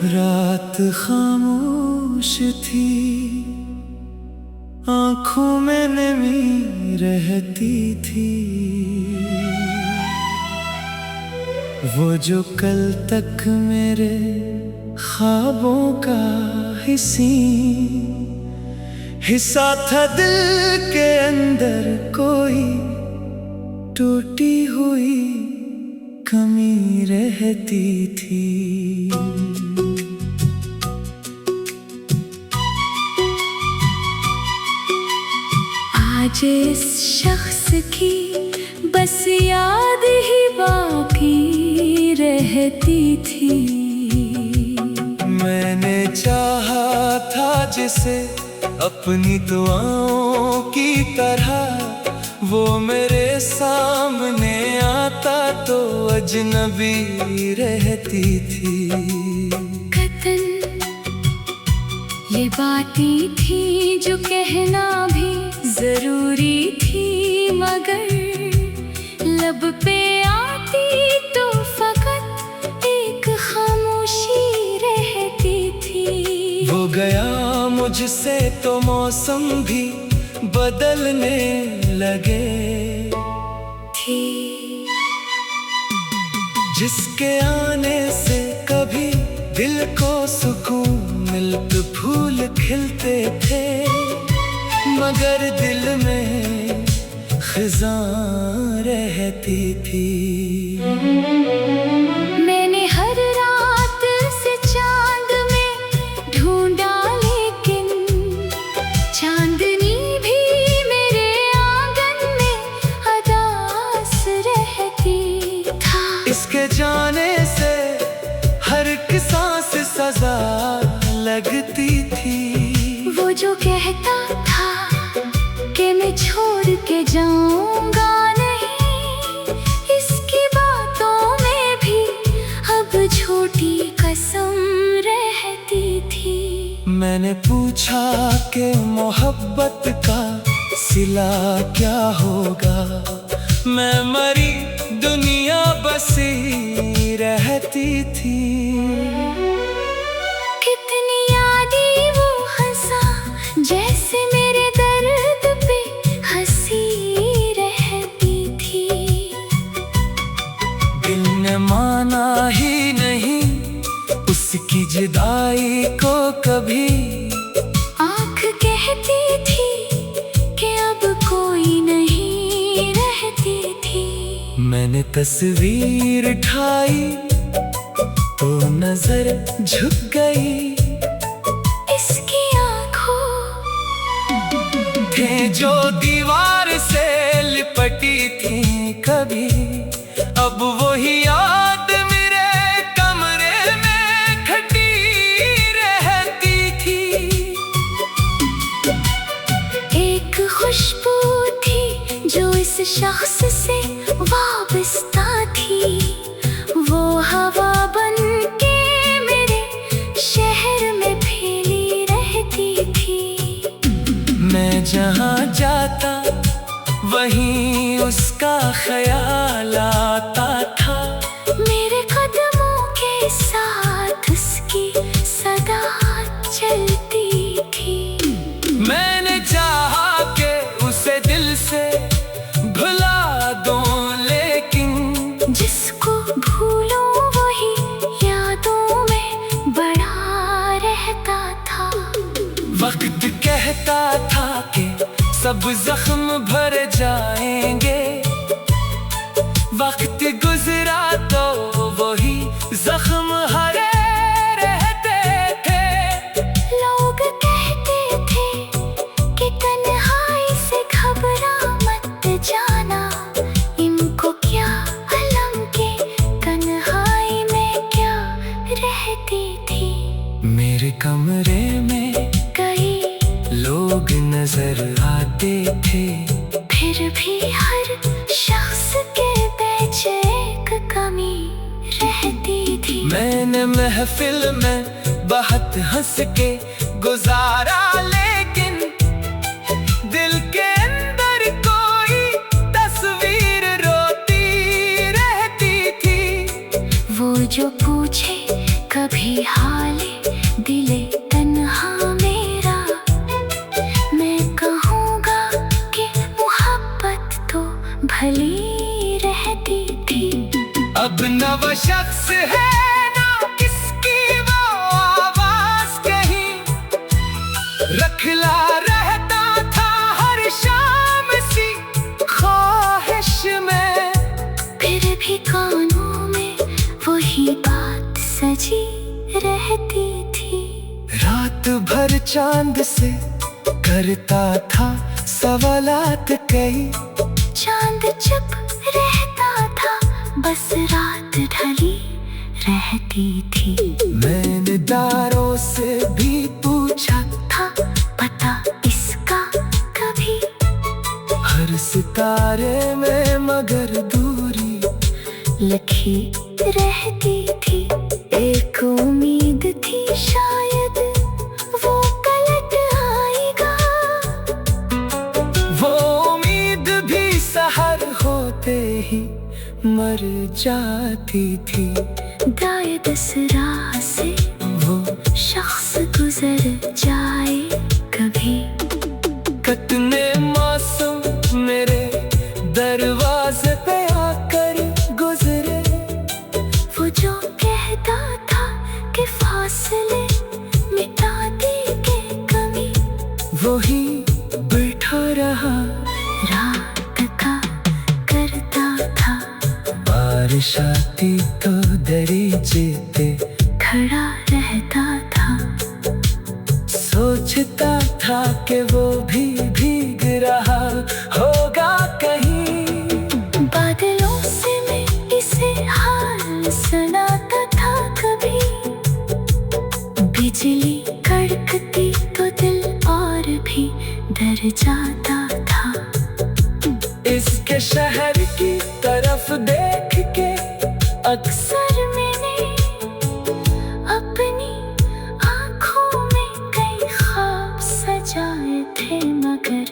रात खामोश थी, आंखों में नमी रहती थी। वो जो कल तक मेरे ख्वाबों का हिस्सा था, दिल के अंदर कोई टूटी हुई कमी रहती थी। आज इस शख्स की बस याद ही बाकी रहती थी। मैंने चाहा था जिसे अपनी दुआओं की तरह, वो मेरे सामने आता तो अजनबी रहती थी। कतल ये बातें थी जो कहना भी जरूरी थी, मगर लब पे आती तो फकत एक खामोशी रहती थी। वो गया मुझसे तो मौसम भी बदलने लगे थी। जिसके आने से कभी दिल को सुकून मिलते फूल खिलते थे, मगर दिल में खिज़ां रहती थी। मैंने हर रात से चांद में ढूंढा, लेकिन चांदनी भी मेरे आंगन में उदास रहती था। इसके जाने से हर एक सांस सजा लगती थी। वो जो कहता था कि मैं छोड़ के जाऊंगा नहीं, इसकी बातों में भी अब छोटी कसम रहती थी। मैंने पूछा कि मोहब्बत का सिला क्या होगा, मैं मरी दुनिया बसी रहती थी। कितनी यादें वो हंसा, जैसे मेरे दर्द पे हंसी रहती थी। दिल ने माना ही नहीं उसकी जुदाई को कभी। आँख कहती थी कि अब कोई नहीं रहती थी। मैंने तस्वीर उठाई तो नजर झुक गई। इसकी आँखों थे जो दीवार से लिपटी थी कभी, अब वही याद मेरे कमरे में खटी रहती थी। एक खुशबू थी जो इस शख्स से वाबस्ता थी। वो हवा बन के मेरे शहर में फैली रहती थी। मैं जहाँ जाता वहीं उसका ख्याल आता था। मेरे कदमों के साथ उसकी सदा चलती थी। मैंने चाहा कि उसे दिल से भुला दूं, लेकिन जिसको भूलूं वही यादों में बड़ा रहता था। वक्त कहता था कि सब जख्म भर जाएंगे, वक्त गुजरा तो वही जख्म हरे रहते थे। लोग कहते थे कि तन्हाई से घबरा मत जाना, इनको क्या अलम के तन्हाई में क्या रहती थी। मेरे कमरे में कई लोग नजर आते थे, फिर भी हर शख्स के बीच एक कमी रहती थी। मैंने महफिल में बहुत हंस के गुजारा, लेकिन दिल के कभी हाले दिले तन्हा मेरा, मैं कहूँगा कि मोहब्बत तो भली रहती थी। अब नवा शख्स है ना किसकी वो आवाज कहीं, रखला रहता था हर शाम सी ख्वाहिश में। फिर भी कानों में वही बात सजी रहती थी। रात भर चांद से करता था सवालात कई, चांद चुप रहता था, बस रात ढली रहती थी। मैंने दारों से भी पूछा था पता इसका कभी, हर सितारे में मगर दूरी लिखी रहती थी। एक उम्मीद थी शायद वो पलट आएगा, वो उम्मीद भी सहर होते ही मर जाती थी। दाएं दसरा से वो शख्स गुजर जाए कभी, कितने मौसम मेरे दरवाजे पे आकर गुजरे। वो जो कहता था कि फासले मिटा देंगे कमी, वही बैठा रहा रात का करता था। बारिश आती तो दरीचे पे खड़ा रहता था, सोचता था कि वो भी भीग रहा होगा कहीं। बादलों से मैं इसे हाल सुनाता था कभी, बिजली कड़कती तो दिल और भी डर जाता था। इसके शहर की तरफ देख के अक्सर मैंने अपनी आँखों में कई ख्वाब सजाए थे, मगर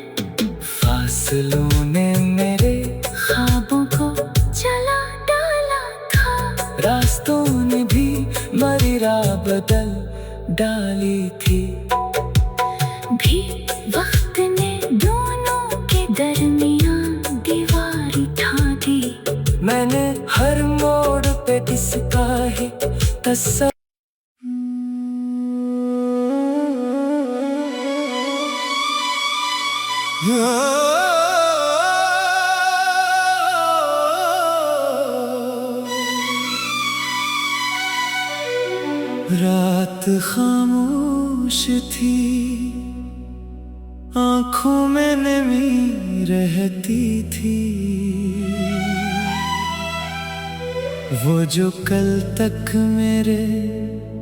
फासलों ने मेरे ख्वाबों को जला डाला था। रास्तों ने भी मेरी राह बदल डाली थी। भी वक्त ने दोनों के दरमियान दीवार उठा दी। मैंने हर मोड़ पे इसका ही तस्वीर रात खामोश थी, आंखों में नमी रहती थी। वो जो कल तक मेरे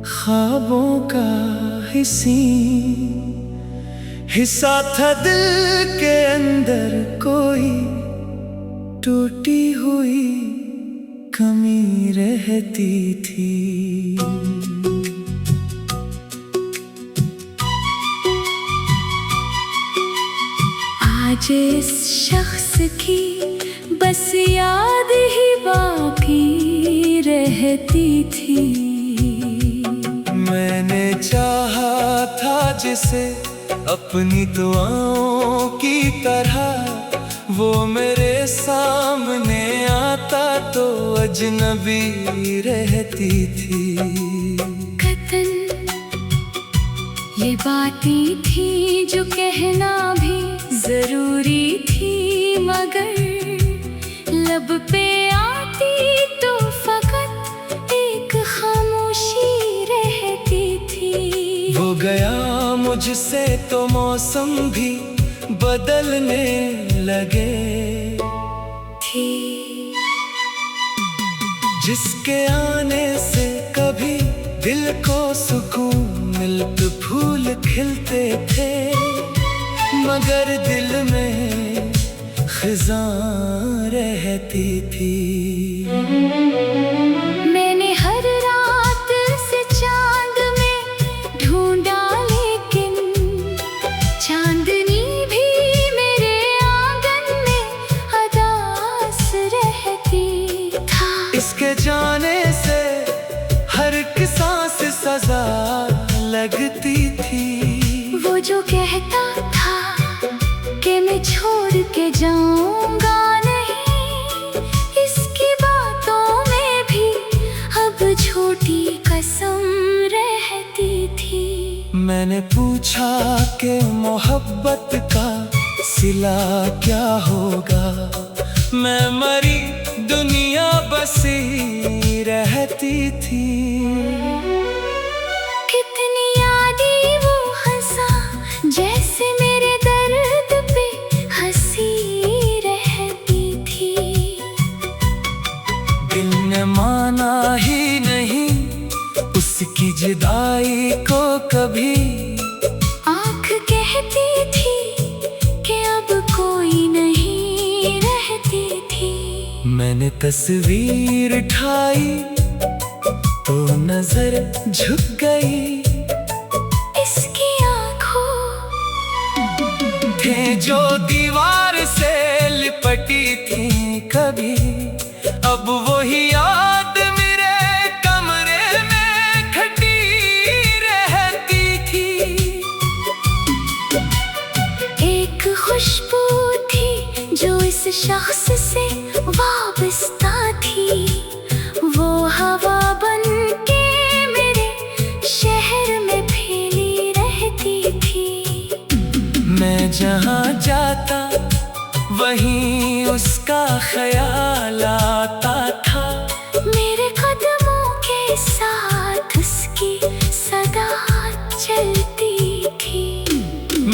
ख्वाबों का हिस्सा था, दिल के अंदर कोई टूटी हुई कमी रहती थी। आज इस शख्स की बस याद ही बाकी रहती थी। मैंने चाहा था जिसे अपनी दुआओं की तरह, वो मेरे सामने आता तो अजनबी रहती थी। कतन ये बातें थी जो कहना भी जरूरी थी, मगर लब पे आती तो फकत एक खामोशी रहती थी। वो गया मुझसे तो मौसम भी बदलने लगे थी। जिसके आने से कभी दिल को सुकून मिलते फूल खिलते थे, मगर दिल में खिज़ां रहती थी। मैंने हर रात से चांद में ढूंढा, लेकिन चांदनी भी मेरे आंगन में उदास रहती था। इसके जाने से हर एक सांस सजा लगती थी। वो जो कहता था कि मैं छोड़ के जाऊंगा नहीं, इसकी बातों में भी अब छोटी कसम रहती थी। मैंने पूछा कि मोहब्बत का सिला क्या होगा, मैं मरी दुनिया बसी रहती थी। कितनी यादें वो हंसा, जैसे मेरे दर्द पे हंसी रहती थी। दिल ने माना ही नहीं उसकी जुदाई को कभी। आँख कहती थी कि अब कोई नहीं रहती थी। मैंने तस्वीर उठाई तो नजर झुक गई। इसकी आँखों थे जो दीवार से लिपटी थी कभी, अब वही याद मेरे कमरे में खटी रहती थी। एक खुशबू थी जो इस शख्स से वाबस्ता थी। वो हवा बन के मेरे शहर में फैली रहती थी। मैं जहाँ जाता वहीं उसका ख्याल आता था। मेरे कदमों के साथ उसकी सदा चलती थी।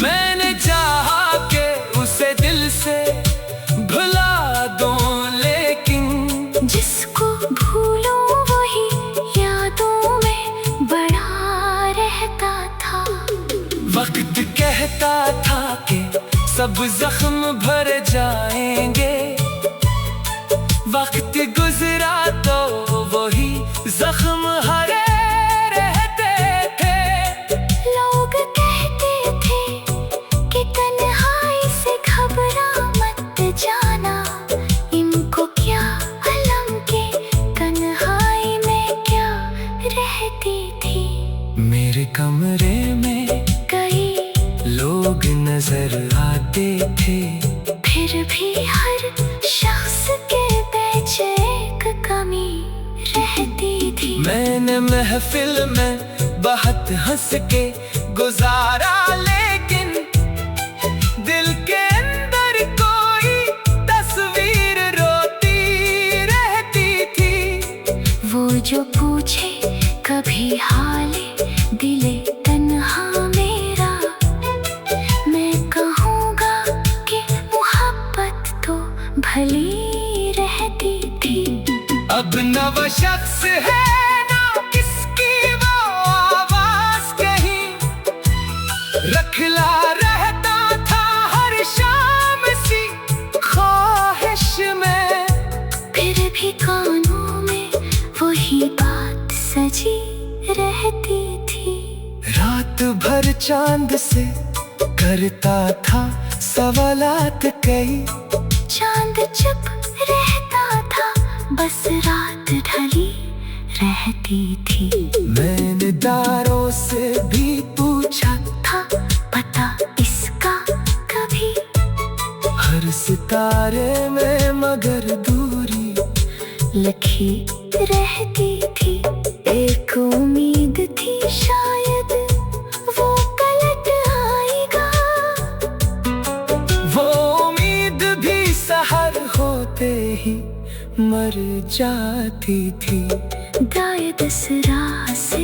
मैंने चाहा कि उसे दिल से भुला दूं, लेकिन जिसको भूलूं वही यादों में बड़ा रहता था। वक्त कहता था कि सब जख्म भर जाएंगे, वक्त गुजरा तो वही जख्म हरे रहते थे। लोग कहते थे कि तन्हाई से घबरा मत जाना, इनको क्या अलम के तन्हाई में क्या रहती थी। मेरे कमरे में कई लोग नजर आते थे, फिर भी हर शख्स के बीच एक कमी रहती थी। मैंने महफिल में बहुत हंस के गुजारा, लेकिन दिल के अंदर कोई तस्वीर रोती रहती थी। वो जो पूछे कभी हाले दिले तन्हा मेरा, मैं कहूँगा कि मोहब्बत तो भली रहती थी। अब न वो शख्स है ना किसकी वो आवाज कहीं, रखला रहता था हर शाम सी ख्वाहिश में। फिर भी कानों में वही बात सजी रहती थी। रात भर चांद से करता था सवालात कई, चांद चुप रहता था, बस रात ढली रहती थी। मैंने दारों से भी पूछा था पता इसका कभी, हर सितारे में मगर दूरी लिखी रहती थी। एक उम्मीद थी शायद वो पलट आएगा, वो उम्मीद भी सहर होते ही मर जाती थी। दाएं दसरा से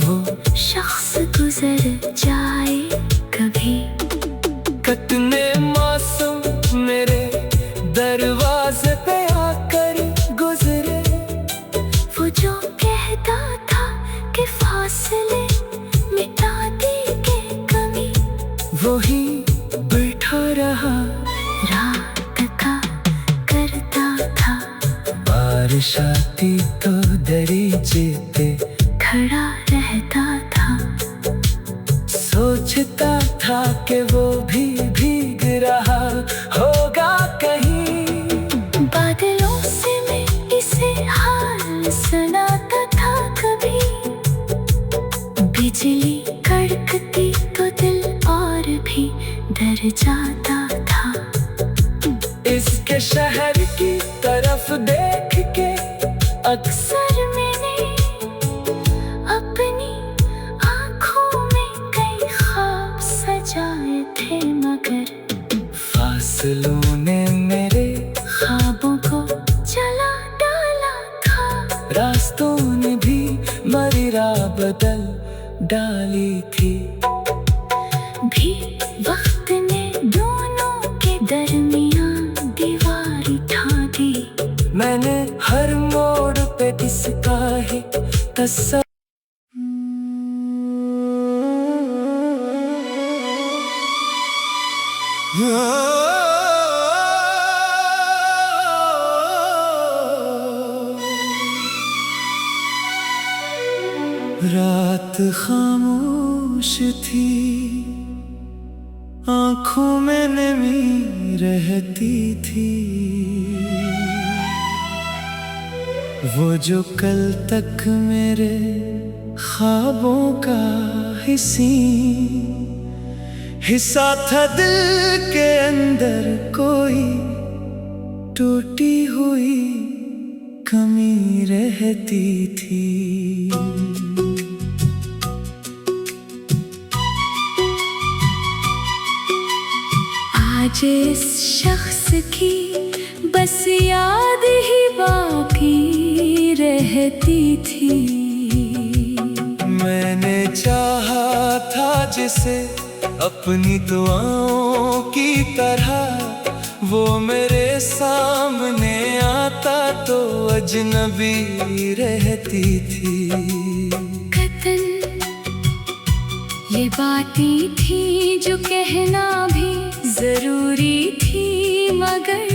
वो शख्स गुजर जाए कभी, कितने मौसम मेरे दरवाजे पे आकर गुजरे। वो जो कहता था कि फासले मिटा देंगे कमी, वही बैठा रहा रात का करता था। बारिश आती तो दरीचे पे खड़ा रहता था, सोचता था कि वो भी भीग रहा होगा कहीं। बादलों से मैं इसे हाल सुनाता था कभी, बिजली कड़कती तो दिल और भी डर जाता था। इसके शहर की तरफ देख के अक्सर मैंने अपनी आँखों में कई ख्वाब सजाए थे, मगर फासलों ने मेरे ख्वाबों को जला डाला था। रास्तों ने भी मेरी राह बदल डाली थी। भी वक्त ने दोनों के दरमियान दीवार उठा दी। मैंने हर मोड़ पे इसका ही तस्वीर रात खामोश थी, आंखों में नमी रहती थी। वो जो कल तक मेरे ख्वाबों का हिस्सा था, दिल के अंदर कोई टूटी हुई कमी रहती थी। आज इस शख्स की बस याद ही बाकी रहती थी। मैंने चाहा था जिसे अपनी दुआओं की तरह, वो मेरे सामने आता तो अजनबी रहती थी। कतल ये बातें थी जो कहना भी जरूरी थी, मगर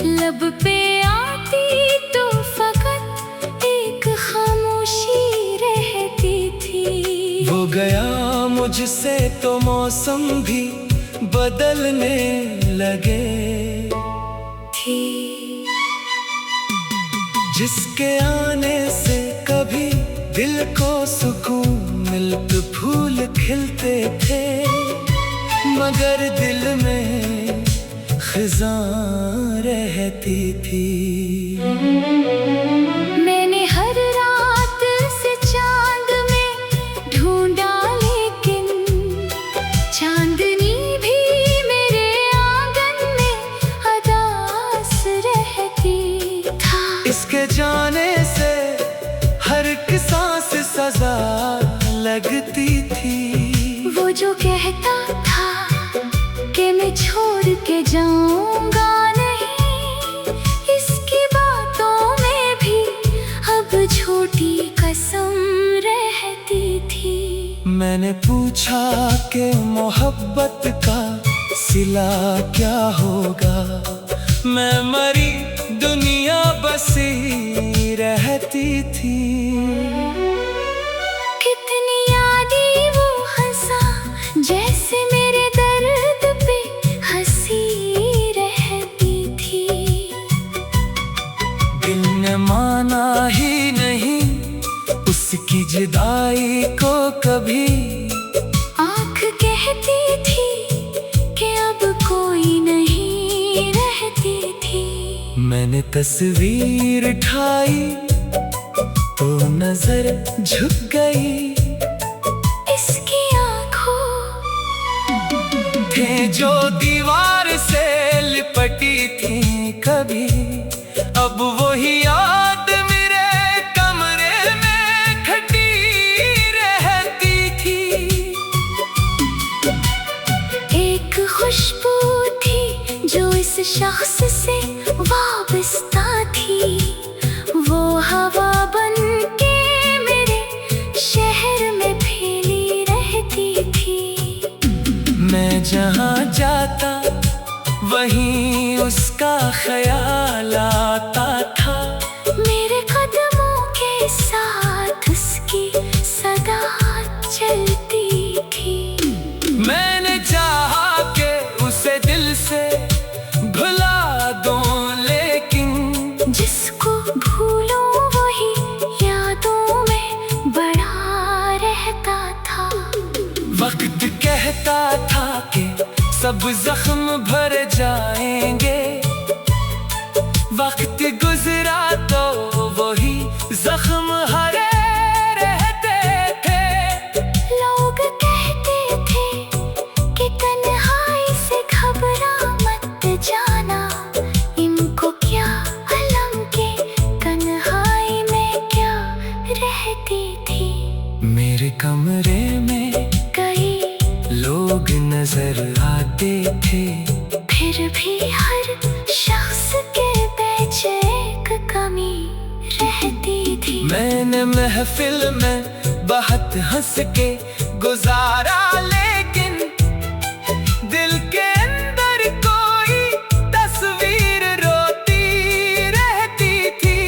लब पे आती तो फकत एक खामोशी रहती थी। वो गया मुझसे तो मौसम भी बदलने लगे थी। जिसके आने से कभी दिल को सुकून मिलते फूल खिलते थे, मगर दिल में खिज़ां रहती थी। मैंने हर रात से चांद में ढूंढा, लेकिन चांदनी भी मेरे आंगन में उदास रहती था। इसके जाने से हर एक सांस सजा लगती थी। वो जो कहता था कि मैं छोड़ के जाऊंगा नहीं, इसकी बातों में भी अब छोटी कसम रहती थी। मैंने पूछा कि मोहब्बत का सिला क्या होगा, मैं मरी दुनिया बसी रहती थी। कितनी यादें वो हंसा जैसे मेरे दर्द पे हंसी रहती थी। दिल ने माना ही नहीं उसकी जुदाई को कभी। आँख कहती थी कि अब कोई नहीं रहती थी। मैंने तस्वीर उठाई तो नजर झुक गई। इसकी आँखों थे जो दीवार से लिपटी थी कभी, अब वही याद मेरे कमरे में खटी रहती थी। एक खुशबू थी जो इस शख्स से वाबस्ता थी। वो हवा बन के मेरे शहर में फैली रहती थी। मैं जहाँ जाता वहीं उसका ख्याल आता था। मेरे कदमों के साथ उसकी सदा चलती थी। मैंने चाहा कि उसे दिल से भुला दूं, लेकिन जिसको भूलूं वही यादों में बड़ा रहता वक्त कहता था कि सब जख्म भर जाएंगे, वक्त गुजरा तो वही जख्म हरे रहते थे। लोग कहते थे कि तन्हाई से घबरा मत जाना, इनको क्या अलम के तन्हाई में क्या रहती थी। मेरे कमरे में कई लोग नजर आते थे, फिर भी हर शख्स के बीच एक कमी रहती थी। मैंने महफिल में बहुत हंस के गुजारा, लेकिन दिल के अंदर कोई तस्वीर रोती रहती थी।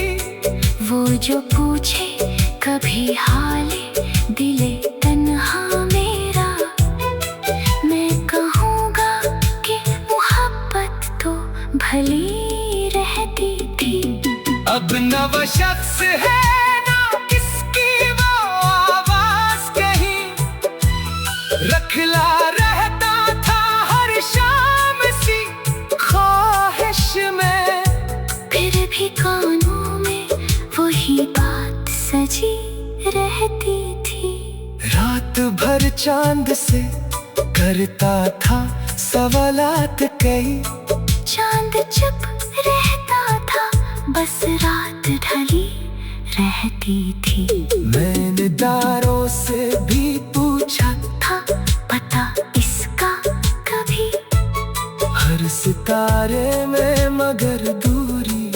वो जो पूछे कभी हाले दिले तन्हा मेरा, मैं कहूँगा कि मोहब्बत तो भली रहती थी। अब न वो शख्स है ना किसकी वो आवाज कहीं, रखला रहता था हर शाम सी ख्वाहिश में। फिर भी कानों में वही बात सजी रहती थी। रात भर चांद से करता था सवालात कई, चांद चुप रहता था, बस रात ढली रहती थी। मैंने दारों से भी पूछा था पता इसका कभी, हर सितारे में मगर दूरी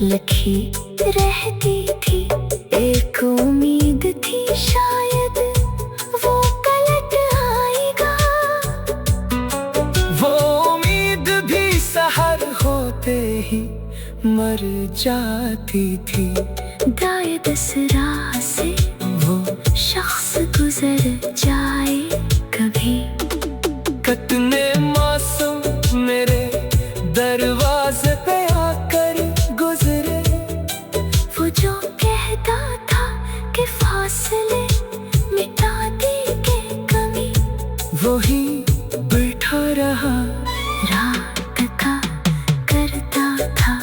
लिखी रहती थी। एक उम्मीद थी शायद वो पलट आएगा, वो उम्मीद भी सहर होते ही मर जाती थी। दाएं दसरा से वो शख्स गुजर जाए कभी, कितने मौसम मेरे दरवाजे पे आकर गुजरे। वो जो कहता था कि फासले मिटा देंगे कमी, वही बैठा रहा रात का करता था।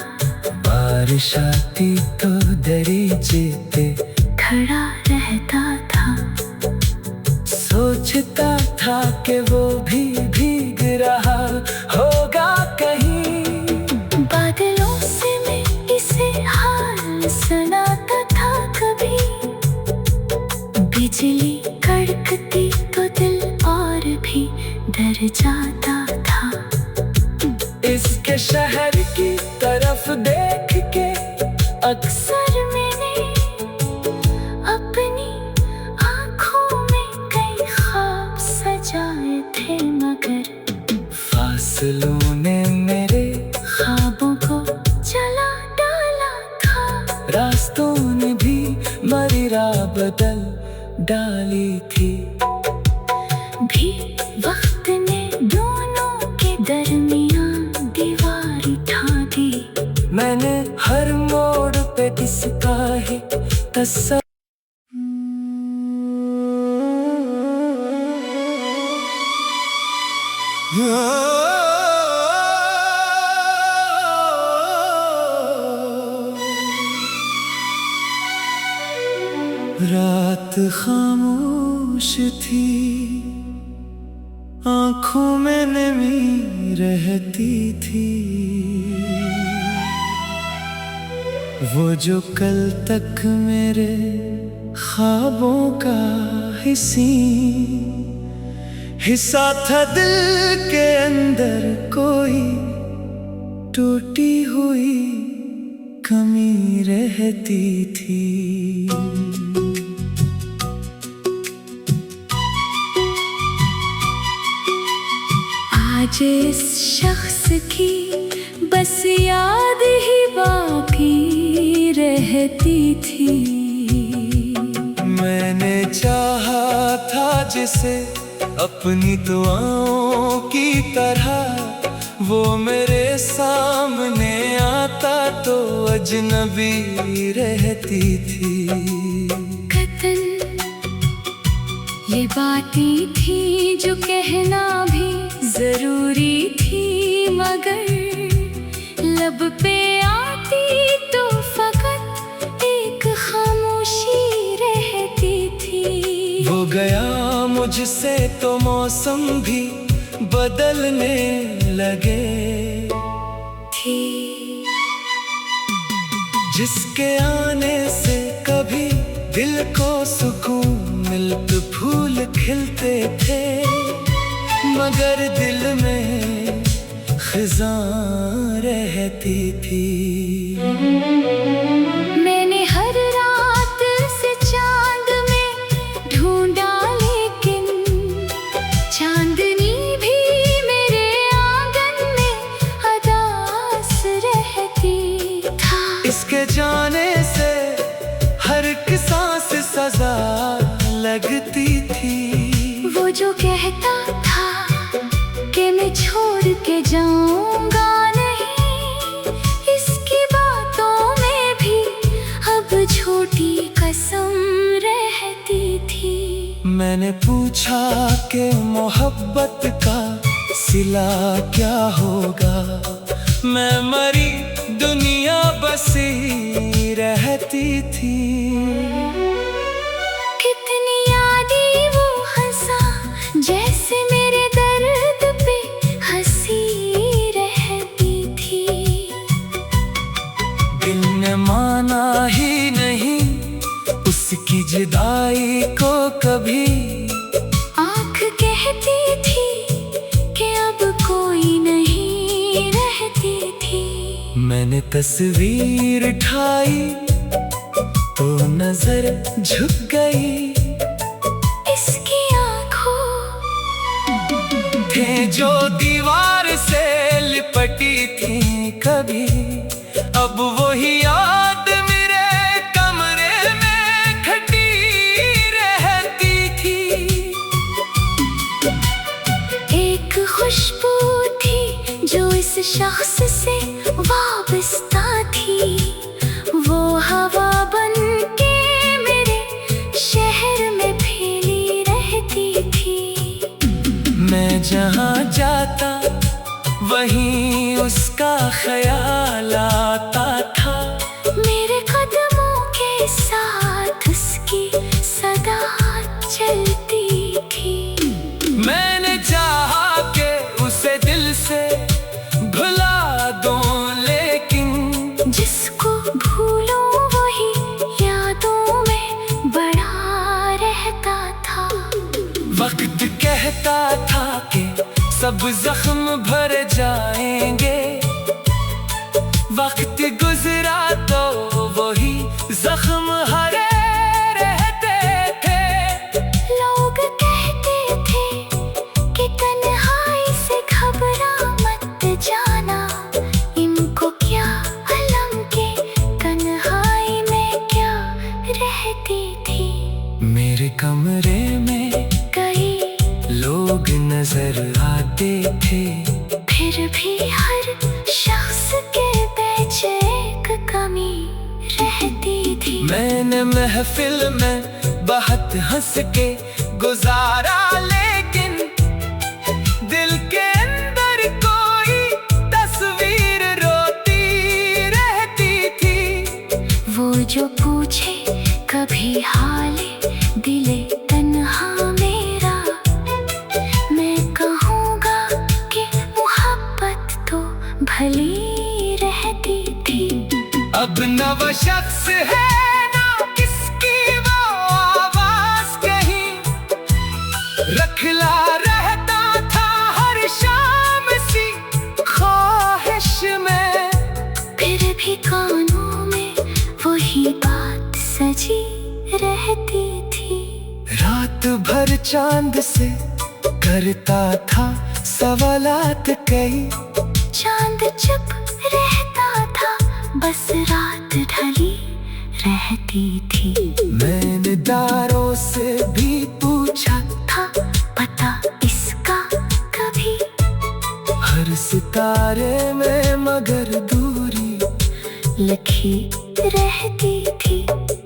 बारिश आती तो दरीचे पे खड़ा रहता था, सोचता था कि वो भी भीग रहा होगा कहीं। बादलों से मैं इसे हाल सुनाता था कभी, बिजली कड़कती तो दिल और भी डर जाता था। इसके शहर की तरफ देख के अक्सर मैंने अपनी आँखों में कई ख्वाब सजाए थे, मगर फासलों ने मेरे ख्वाबों को जला डाला था। रास्तों ने भी मेरी राह बदल डाली थी। भी वक्त ने दोनों के दरमियान दीवार उठा दी। मैंने हर मोड़ पे किसका ही तस्वीर रात खामोश थी, आंखों में नमी रहती थी। वो जो कल तक मेरे ख्वाबों का हिस्सा था, दिल के अंदर कोई टूटी हुई कमी रहती थी। आज इस शख्स की बस याद ही बाकी रहती थी। मैंने चाहा था जिसे अपनी दुआओं की तरह, वो मेरे सामने आता तो अजनबी रहती थी। कतल ये बातें थी जो कहना भी जरूरी थी, मगर लब पे आती तो फकत एक खामोशी रहती थी। वो गया मुझसे तो मौसम भी बदलने लगे थी। जिसके आने से कभी दिल को सुकून मिलते फूल खिलते थे, मगर दिल में खिज़ां रहती थी। मैंने हर रात से चांद में ढूंढा, लेकिन चांदनी भी मेरे आंगन में उदास रहती था। इसके जाने से हर एक सांस सजा लगती थी। वो जो कहता था कि मैं छोड़ के जाऊंगा नहीं, इसकी बातों में भी अब छोटी कसम रहती थी। मैंने पूछा कि मोहब्बत का सिला क्या होगा, मैं मरी दुनिया बसी रहती थी। कितनी यादें वो हंसा, जैसे मेरे दर्द पे हंसी रहती थी। दिल ने माना ही नहीं उसकी जुदाई को कभी। आँख कहती थी कि अब कोई नहीं रहती थी। मैंने तस्वीर उठाई तो नजर झुक गई। इसकी आँखों थे जो दीवार से लिपटी थी कभी, अब वही याद मेरे कमरे में खटी रहती थी। एक खुशबू थी जो इस शख्स से वाबस्ता थी। वो हवा बन के मेरे शहर में फैली रहती थी। मैं जहाँ जाता वहीं उसका ख्याल आता था। मेरे कदमों के साथ उसकी सदा चलती थी। मैंने चाहा कि उसे दिल से भुला दूं, लेकिन जिसको भूलूं वही यादों में बड़ा रहता था। वक्त कहता था कि सब जख्म भर जाएंगे, वक्त गुजरा तो वही जख्म हरे रहते थे। लोग कहते थे कि तन्हाई से घबरा मत जाना, इनको क्या अलम के तन्हाई में क्या रहती थी। मेरे कमरे में कई लोग नजर आते थे, फिर भी हर शख्स के बीच एक कमी रहती थी। मैंने महफिल में बहुत हंस के गुजारा, लेकिन दिल के अंदर कोई तस्वीर रोती रहती थी। वो जो पूछे कभी हाले दिले तन्हा मेरा, मैं कहूँगा कि मोहब्बत तो भली रहती थी। अब न वो शख्स है ना किसकी वो आवाज कहीं, रखला रहता था हर शाम सी ख्वाहिश में। फिर भी कानों में वही बात सजी रहती थी। रात भर चांद से करता था सवालात कई, चांद चुप रहता था, बस रात ढली रहती थी। मैंने दारों से भी पूछा था पता इसका कभी, हर सितारे में मगर दूरी लिखी रहती थी।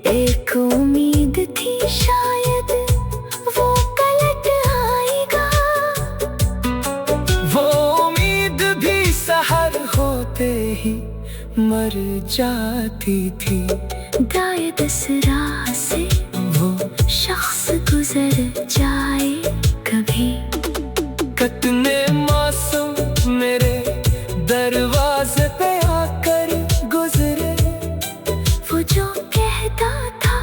एक उम्मीद थी शायद वो मर जाती थी। दाएं दस राह से वो शख्स गुजर जाए कभी। कितने मौसम मेरे दरवाजे पे आकर गुजरे। वो जो कहता था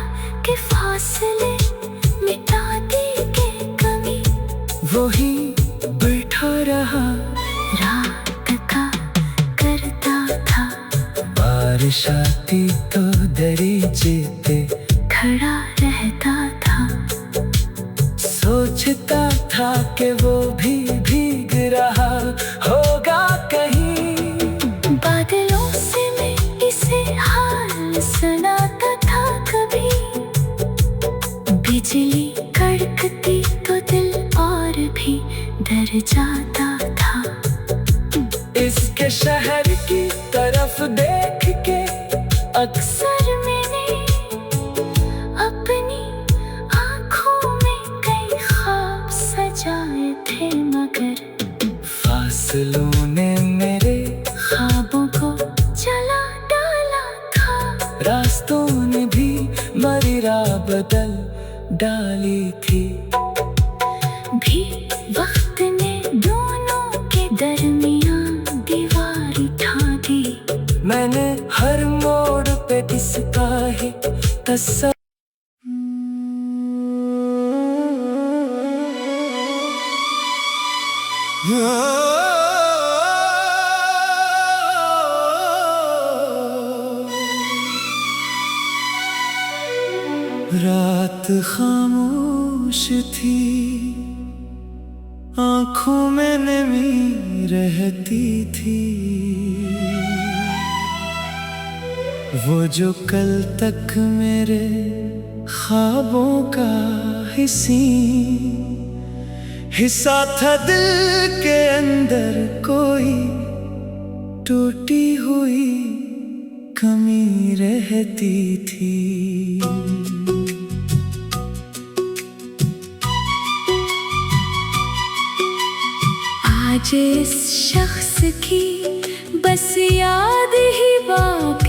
कि फासले मिटा देंगे कभी, वही बैठा रहा रात का करता था। बारिश आती तो दरीचे पे खड़ा रहता था। सोचता था कि वो भी भीग रहा होगा कहीं। बादलों से मैं इसे हाल सुनाता था कभी। बिजली कड़कती तो दिल और भी डर जाता था। इसके शहर की तरफ देख के अक्सर मैंने अपनी आँखों में कई ख्वाब सजाए थे, मगर फासलों ने मेरे ख्वाबों को जला डाला था। रास्तों ने भी मेरी राह बदल डाली थी। भी वक्त ने दोनों के दरमियान दीवार उठा दी। मैंने हर मोड़ पे इसका ही तस्वीर। रात खामोश थी, आंखों में नमी रहती थी। वो जो कल तक मेरे ख्वाबों का हिस्सा था, दिल के अंदर कोई टूटी हुई कमी रहती थी। आज इस शख्स की बस याद ही बाकी